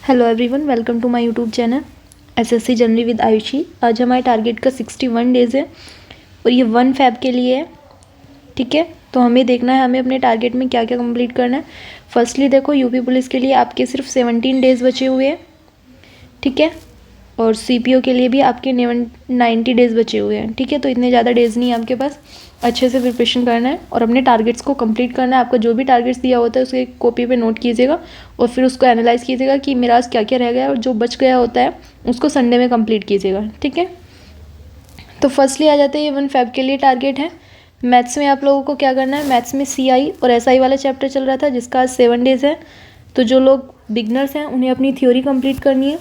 Hello everyone, welcome to my YouTube channel SSC general with Ayushi. आज हमारे target का 61 days है और ये 1 फ़ैब के लिए है। ठीक है, तो हमें देखना है हमें अपने टारगेट में क्या क्या कंप्लीट करना है। फर्स्टली देखो, यूपी पुलिस के लिए आपके सिर्फ 17 डेज़ बचे हुए हैं। ठीक है, और सीपीओ के लिए भी आपके 90 डेज़ बचे हुए हैं। ठीक है, तो इतने ज़्यादा डेज़ नहीं है आपके पास। अच्छे से प्रिपरेशन करना है और अपने टारगेट्स को कंप्लीट करना है। आपका जो भी टारगेट्स दिया होता है उसके कॉपी पे नोट कीजिएगा और फिर उसको एनालाइज कीजिएगा कि मेरा आज क्या क्या रह गया है, और जो बच गया होता है उसको संडे में कंप्लीट कीजिएगा। ठीक है, तो फर्स्टली आ जाते हैं, ये 1 फ़ैब के लिए टारगेट है। मैथ्स में आप लोगों को क्या करना है, मैथ्स में सीआई और एसआई वाला चैप्टर चल रहा था जिसका आज 7 डेज़ है। तो जो लोग बिगनर्स हैं उन्हें अपनी थ्योरी कंप्लीट करनी है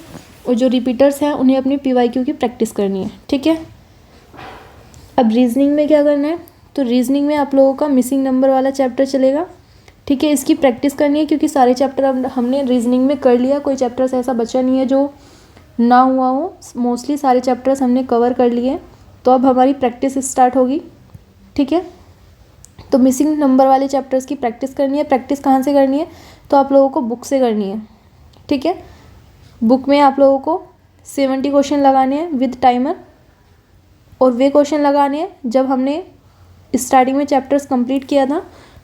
और जो रिपीटर्स हैं उन्हें अपनी पीवाईक्यू की प्रैक्टिस करनी है। ठीक है, अब रीजनिंग में क्या करना है, तो रीजनिंग में आप लोगों का मिसिंग नंबर वाला चैप्टर चलेगा। ठीक है, इसकी प्रैक्टिस करनी है क्योंकि सारे चैप्टर हमने रीजनिंग में कर लिया, कोई चैप्टर्स ऐसा बचा नहीं है जो ना हुआ हो। मोस्टली सारे चैप्टर्स हमने कवर कर लिए, तो अब हमारी प्रैक्टिस स्टार्ट होगी। ठीक है, तो मिसिंग नंबर वाले चैप्टर्स की प्रैक्टिस करनी है। प्रैक्टिस कहाँ से करनी है, तो आप लोगों को बुक से करनी है। ठीक है, बुक में आप लोगों को 70 क्वेश्चन लगाने हैं विद टाइमर, और वे क्वेश्चन लगाने हैं जब हमने स्टार्टिंग में चैप्टर्स कंप्लीट किया था।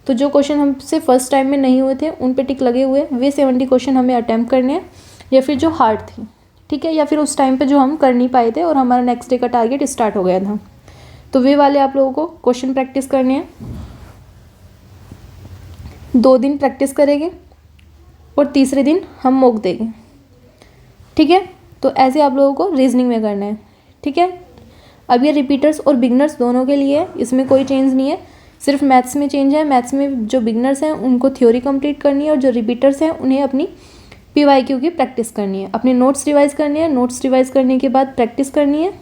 तो जो क्वेश्चन हमसे फर्स्ट टाइम में नहीं हुए थे उन पे टिक लगे हुए, वे 70 क्वेश्चन हमें अटैम्प्ट करने हैं, या फिर जो हार्ड थे। ठीक है, या फिर उस टाइम पे जो हम कर नहीं पाए थे और हमारा नेक्स्ट डे का टारगेट स्टार्ट हो गया था, तो वे वाले आप लोगों को क्वेश्चन प्रैक्टिस करने हैं। 2 दिन प्रैक्टिस करेंगे और तीसरे दिन हम मॉक देंगे। ठीक है, तो ऐसे आप लोगों को रीजनिंग में करना है। ठीक है, अब ये रिपीटर्स और बिगनर्स दोनों के लिए है, इसमें कोई चेंज नहीं है, सिर्फ मैथ्स में चेंज है। मैथ्स में जो बिगनर्स हैं उनको थ्योरी कंप्लीट करनी है और जो रिपीटर्स हैं उन्हें अपनी पीवाईक्यू की प्रैक्टिस करनी है, अपने नोट्स रिवाइज करने हैं। नोट्स रिवाइज करने के बाद प्रैक्टिस करनी है।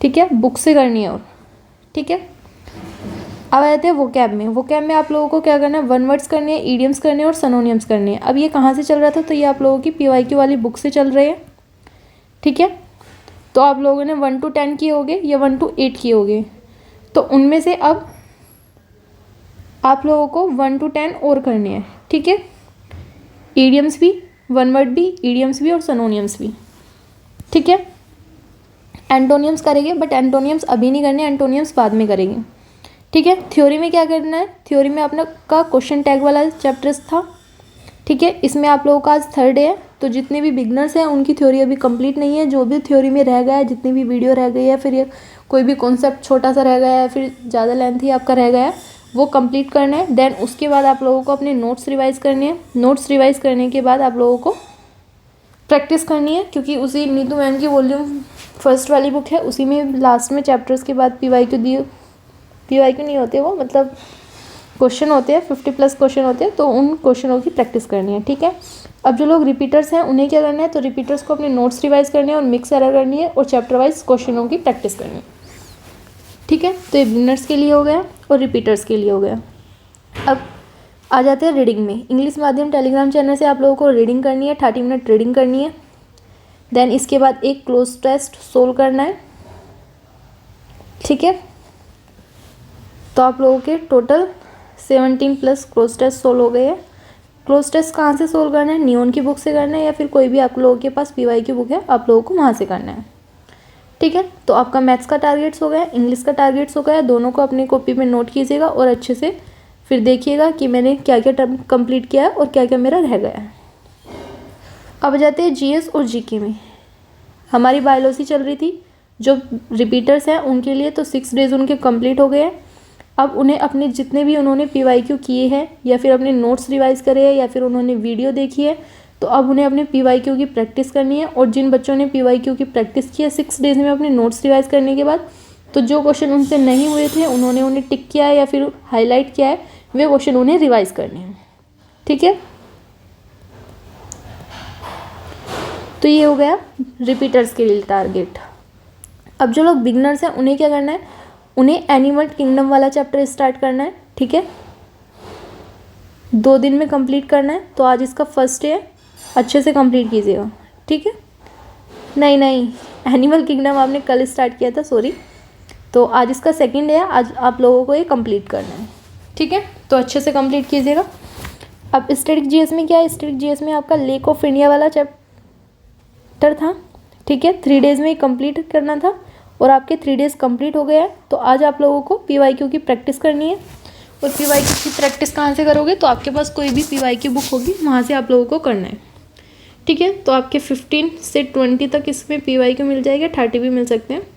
ठीक है, बुक से करनी है। और ठीक है, अब आते हैं वोकैब में। वोकैब में आप लोगों को क्या करना है, 1 वर्ड्स करने हैं, ईडियम्स करने हैं और सनोनियम्स करने हैं। अब ये कहाँ से चल रहा था, तो ये आप लोगों की पीवाईक्यू वाली बुक से चल रहे हैं। ठीक है, तो आप लोगों ने 1 to 10 किए होंगे या 1 to 8 किए होंगे, तो उनमें से अब आप लोगों को 1 to 10 और करने हैं। ठीक है, ईडियम्स भी, 1 वर्ड भी, ईडियम्स भी और सनोनियम्स भी। ठीक है, एंटोनियम्स करेंगे, बट एंटोनियम्स अभी नहीं करने, एंटोनियम्स बाद में करेंगे। ठीक है, थ्योरी में क्या करना है, थ्योरी में अपना का क्वेश्चन टैग वाला चैप्टर्स था। ठीक है, इसमें आप लोगों का आज 3rd डे है, तो जितने भी बिगनर्स हैं उनकी थ्योरी अभी कंप्लीट नहीं है। जो भी थ्योरी में रह गया है, जितनी भी वीडियो रह गई है, फिर ये कोई भी कॉन्सेप्ट छोटा सा रह गया है, फिर ज़्यादा लेंथी आपका रह गया है, वो कंप्लीट करना है। देन उसके बाद आप लोगों को अपने नोट्स रिवाइज करने हैं। नोट्स रिवाइज करने के बाद आप लोगों को प्रैक्टिस करनी है, क्योंकि उसी नीतू मैम की वॉल्यूम 1 वाली बुक है, उसी में लास्ट में चैप्टर्स के बाद पीवाईक्यू नहीं होते, वो मतलब क्वेश्चन होते हैं, 50+ क्वेश्चन होते हैं, तो उन क्वेश्चनों की प्रैक्टिस करनी है। ठीक है, अब जो लोग रिपीटर्स हैं उन्हें क्या करना है, तो रिपीटर्स को अपने नोट्स रिवाइज करने हैं और मिक्स एरर करनी है और चैप्टर वाइज क्वेश्चनों की प्रैक्टिस करनी है। ठीक है, तो ये बिगिनर्स के लिए हो गया और रिपीटर्स के लिए हो गया। अब आ जाते हैं रीडिंग में। इंग्लिश माध्यम टेलीग्राम चैनल से आप लोगों को रीडिंग करनी है, 30 मिनट रीडिंग करनी है। देन इसके बाद एक क्लोज टेस्ट सोल्व करना है। ठीक है, तो आप लोगों के टोटल 17+ क्लोज टेस्ट सोल्व हो गए हैं। क्लोज टेस्ट कहाँ से सोल्व करना है, नियॉन की बुक से करना है, या फिर कोई भी आप लोगों के पास पीवाईक्यू बुक है आप लोगों को वहाँ से करना है। ठीक है, तो आपका मैथ्स का टारगेट्स हो गया, इंग्लिश का टारगेट्स हो गया। दोनों को अपनी कॉपी में नोट कीजिएगा और अच्छे से फिर देखिएगा कि मैंने क्या क्या टर्म कंप्लीट किया है और क्या क्या मेरा रह गया है। अब जाते हैं जीएस और जीके में। हमारी बायोलॉजी चल रही थी, जो रिपीटर्स हैं उनके लिए तो 6 डेज़ उनके कंप्लीट हो गए हैं। अब उन्हें अपने जितने भी उन्होंने पीवाईक्यू किए हैं, या फिर अपने नोट्स रिवाइज करे हैं, या फिर उन्होंने वीडियो देखी है, तो अब उन्हें अपने पीवाईक्यू की प्रैक्टिस करनी है। और जिन बच्चों ने पीवाईक्यू की प्रैक्टिस की है 6 डेज़ में अपने नोट्स रिवाइज करने के बाद, तो जो क्वेश्चन उनसे नहीं हुए थे उन्होंने उन्हें टिक किया है या फिर हाईलाइट किया है, वे क्वेश्चन उन्हें रिवाइज करने हैं। ठीक है, तो ये हो गया रिपीटर्स के लिए टारगेट। अब जो लोग बिगनर्स हैं उन्हें क्या करना है, उन्हें एनिमल किंगडम वाला चैप्टर स्टार्ट करना है। ठीक है, 2 दिन में कंप्लीट करना है। तो आज इसका 1st डे है, अच्छे से कंप्लीट कीजिएगा। ठीक है, नहीं, एनिमल किंगडम आपने कल स्टार्ट किया था, सॉरी। तो आज इसका 2nd डे है, आज आप लोगों को ये कंप्लीट करना है। ठीक है, तो अच्छे से कंप्लीट कीजिएगा। अब स्टैटिक जीएस में क्या है, स्टैटिक जीएस में आपका लेक ऑफ इंडिया वाला चैप्टर था, ठीक है, 3 डेज़ में कंप्लीट करना था और आपके 3 डेज़ कंप्लीट हो गया है। तो आज आप लोगों को पीवाईक्यू की प्रैक्टिस करनी है। और पीवाईक्यू की प्रैक्टिस कहाँ से करोगे, तो आपके पास कोई भी पीवाईक्यू बुक होगी वहाँ से आप लोगों को करना है, ठीक है। तो आपके 15 से 20 तक इसमें पीवाईक्यू मिल जाएगा, 30 भी मिल सकते हैं।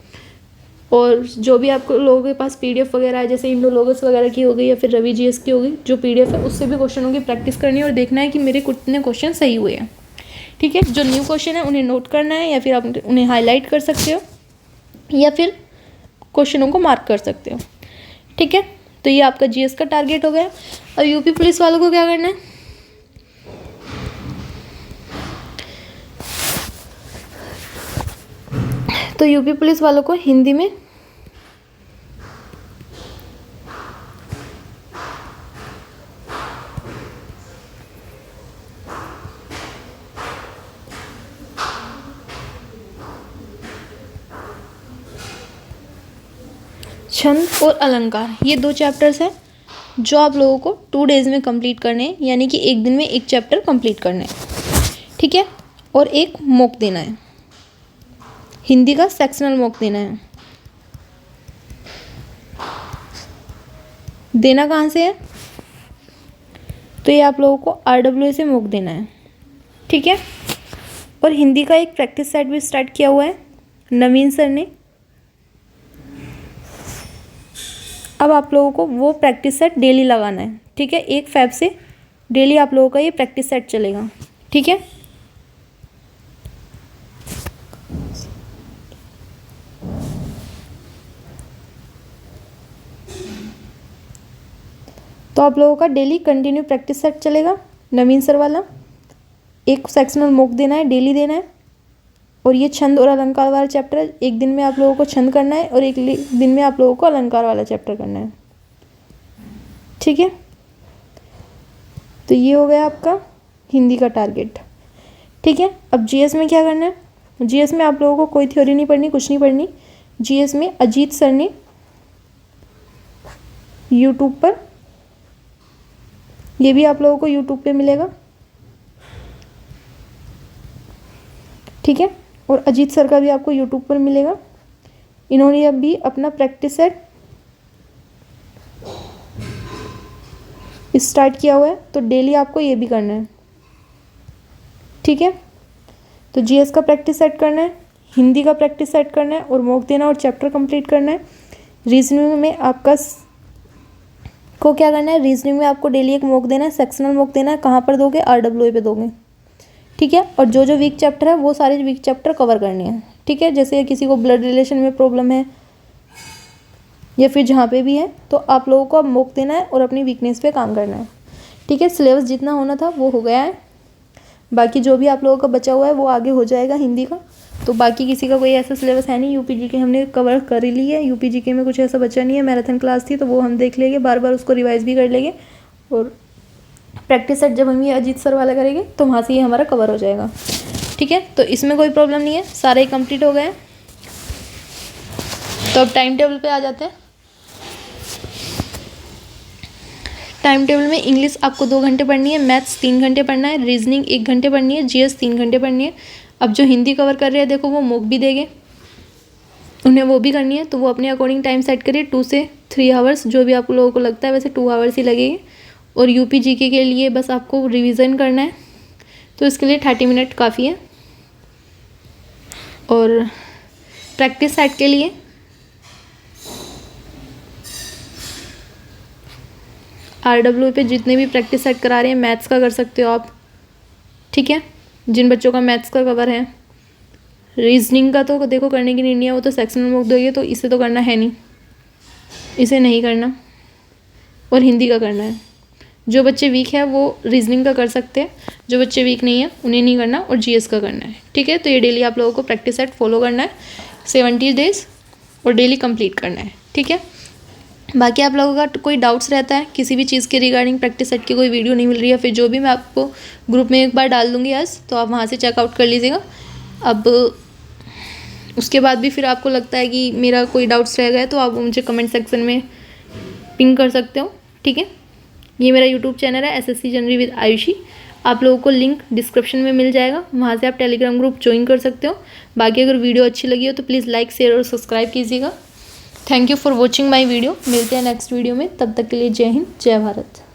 और जो भी आपको लोगों के पास पीडीएफ वगैरह है, जैसे इंडोलॉगस वगैरह की हो गई या फिर रवि जीएस की होगी, जो पीडीएफ है उससे भी क्वेश्चनों की प्रैक्टिस करनी है और देखना है कि मेरे कितने क्वेश्चन सही हुए हैं, ठीक है। जो न्यू क्वेश्चन है उन्हें नोट करना है या फिर आप उन्हें हाईलाइट कर सकते हो या फिर क्वेश्चनों को मार्क कर सकते हो, ठीक है। तो ये आपका जीएस का टारगेट हो गया। अब यूपी पुलिस वालों को क्या करना है, तो यूपी पुलिस वालों को हिंदी में छंद और अलंकार, ये 2 चैप्टर्स हैं जो आप लोगों को 2 डेज़ में कंप्लीट करने हैं, यानी कि एक दिन में एक चैप्टर कंप्लीट करना है, ठीक है। और एक मॉक देना है, हिंदी का सेक्शनल मॉक देना है। देना कहाँ से है, तो ये आप लोगों को RWA से मॉक देना है, ठीक है। और हिंदी का एक प्रैक्टिस सेट भी स्टार्ट किया हुआ है नवीन सर ने। अब आप लोगों को वो प्रैक्टिस सेट डेली लगाना है, ठीक है। 1 फ़रवरी से डेली आप लोगों का ये प्रैक्टिस सेट चलेगा, ठीक है। तो आप लोगों का डेली कंटिन्यू प्रैक्टिस सेट चलेगा नवीन सर वाला। एक सेक्शनल मॉक देना है, डेली देना है। और ये छंद और अलंकार वाला चैप्टर है, एक दिन में आप लोगों को छंद करना है और एक दिन में आप लोगों को अलंकार वाला चैप्टर करना है, ठीक है। तो ये हो गया आपका हिंदी का टारगेट, ठीक है। अब जीएस में क्या करना है, जीएस में आप लोगों को कोई थ्योरी नहीं पढ़नी, कुछ नहीं पढ़नी। जीएस में अजीत सर ने यूट्यूब पर, ये भी आप लोगों को यूट्यूब पे मिलेगा, ठीक है। और अजीत सर का भी आपको यूट्यूब पर मिलेगा। इन्होंने अभी अपना प्रैक्टिस सेट स्टार्ट किया हुआ है, तो डेली आपको ये भी करना है, ठीक है। तो जीएस का प्रैक्टिस सेट करना है, हिंदी का प्रैक्टिस सेट करना है और मॉक देना और चैप्टर कंप्लीट करना है। रीजनिंग में आपका को क्या करना है, रीजनिंग में आपको डेली एक मॉक देना है, सेक्शनल मॉक देना है। कहाँ पर दोगे, RWA पे दोगे, ठीक है। और जो जो वीक चैप्टर है वो सारे वीक चैप्टर कवर करने हैं, ठीक है। जैसे किसी को ब्लड रिलेशन में प्रॉब्लम है या फिर जहाँ पे भी है, तो आप लोगों को अब मॉक देना है और अपनी वीकनेस पे काम करना है, ठीक है। सिलेबस जितना होना था वो हो गया है, बाकी जो भी आप लोगों का बचा हुआ है वो आगे हो जाएगा हिंदी का। तो बाकी किसी का कोई ऐसा सिलेबस है नहीं, यूपीजीके हमने कवर कर ही ली है। यूपीजीके में कुछ ऐसा बचा नहीं है, मैराथन क्लास थी तो वो हम देख लेंगे, बार बार उसको रिवाइज भी कर लेंगे। और प्रैक्टिस सेट जब हम ये अजीत सर वाला करेंगे तो वहाँ से ये हमारा कवर हो जाएगा, ठीक है। तो इसमें कोई प्रॉब्लम नहीं है, सारे ही कंप्लीट हो गए हैं। तो अब टाइम टेबल पे आ जाते हैं। टाइम टेबल में इंग्लिश आपको 2 घंटे पढ़नी है, मैथ्स 3 घंटे पढ़ना है, रीजनिंग 1 घंटे पढ़नी है, जीएस 3 घंटे पढ़नी है। अब जो हिंदी कवर कर रहे हैं देखो वो मॉक भी देंगे, उन्हें वो भी करनी है, तो वो अपने अकॉर्डिंग टाइम सेट करिए 2 से 3 आवर्स, जो भी आप लोगों को लगता है, वैसे 2 आवर्स ही लगेंगे। और यूपीजीके के लिए बस आपको रिवीजन करना है, तो इसके लिए 30 मिनट काफ़ी है। और प्रैक्टिस सेट के लिए RWA पे जितने भी प्रैक्टिस सेट करा रहे हैं, मैथ्स का कर सकते हो आप, ठीक है, जिन बच्चों का मैथ्स का कवर है। रीजनिंग का तो देखो करने की नहीं है, वो तो सेक्शनल मॉक दोगे, तो इसे तो करना है नहीं, इसे नहीं करना। और हिंदी का करना है। जो बच्चे वीक है वो रीजनिंग का कर सकते हैं, जो बच्चे वीक नहीं है उन्हें नहीं करना, और जीएस का करना है, ठीक है। तो ये डेली आप लोगों को प्रैक्टिस सेट फॉलो करना है 70 डेज और डेली कंप्लीट करना है, ठीक है। बाकी आप लोगों का कोई डाउट्स रहता है किसी भी चीज़ के रिगार्डिंग, प्रैक्टिस सेट की कोई वीडियो नहीं मिल रही है, फिर जो भी मैं आपको ग्रुप में एक बार डाल दूँगी आज, तो आप वहाँ से चेकआउट कर लीजिएगा। अब उसके बाद भी फिर आपको लगता है कि मेरा कोई डाउट्स रह गया, तो आप मुझे कमेंट सेक्शन में पिंग कर सकते हो, ठीक है। ये मेरा यूट्यूब चैनल है SSC जनरल विद आयुषी। आप लोगों को लिंक डिस्क्रिप्शन में मिल जाएगा, वहाँ से आप टेलीग्राम ग्रुप ज्वाइन कर सकते हो। बाकी अगर वीडियो अच्छी लगी हो तो प्लीज़ लाइक, शेयर और सब्सक्राइब कीजिएगा। Thank you for watching my video. मिलते हैं नेक्स्ट वीडियो में, तब तक के लिए जय हिंद, जय भारत।